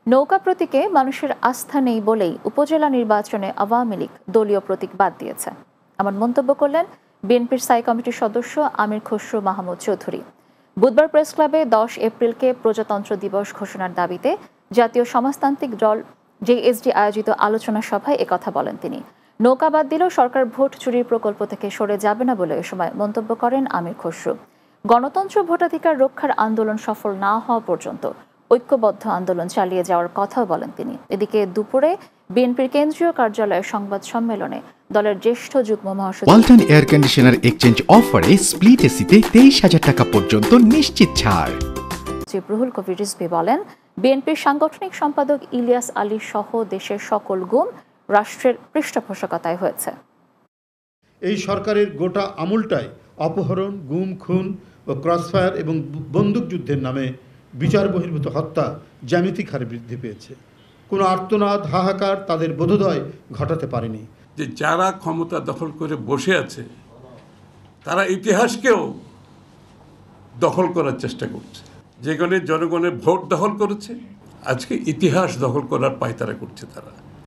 নৌকা প্রতীকে মানুষের আস্থা নেই বলেই উপজেলা নির্বাচনে আওয়ামী লীগ দলীয় প্রতীক বাদ দিয়েছে, এমন মন্তব্য করলেন বিএনপির স্থায়ী কমিটির সদস্য আমির খসরু মাহমুদ চৌধুরী। বুধবার প্রেস ক্লাবে 10 এপ্রিলকে প্রজাতন্ত্র দিবস ঘোষণার দাবিতে জাতীয় সমাজতান্ত্রিক দল জেএসডি আয়োজিত আলোচনা সভায় একথা বলেন তিনি। নৌকা বাদ দিলেও সরকার ভোট চুরির প্রকল্প থেকে সরে যাবে না বলে এ সময় মন্তব্য করেন আমির খসরু। গণতন্ত্র ভোটাধিকার রক্ষার আন্দোলন সফল না হওয়া পর্যন্ত ঐক্যবদ্ধ আন্দোলন চালিয়ে যাওয়ার কথাও বলেন তিনি। এদিকে দুপুরে বিএনপির কেন্দ্রীয় কার্যালয়ের সংবাদ সম্মেলনে দলের জ্যেষ্ঠ যুগ্ম মহাসচিব ওয়ালটন এয়ার কন্ডিশনার এক্সচেঞ্জ অফারে স্প্লিট এসিতে 23,000 টাকা পর্যন্ত নিশ্চিত ছাড়। রুহুল কবির রিজভী বলেন, বিএনপির সাংগঠনিক সম্পাদক ইলিয়াস আলী সহ দেশের সকল গুম রাষ্ট্রের পৃষ্ঠপোষকতায় হয়েছে। এই সরকারের গোটা আমূলটাই অপহরণ, গুম, খুন ও ক্রসফায়ার এবং বন্দুকযুদ্ধের নামে বিচার বহির্ভূত হত্যা জ্যামিতিক হারে বৃদ্ধি পেয়েছে। কোনো আর্তনাদ, হাহাকার তাদের বোধোদয় ঘটাতে পারেনি। যে যারা ক্ষমতা দখল করে বসে আছে তারা ইতিহাসকেও দখল করার চেষ্টা করছে। যেখানে জনগণের ভোট দখল করেছে, আজকে ইতিহাস দখল করার পায়তারা করছে তারা।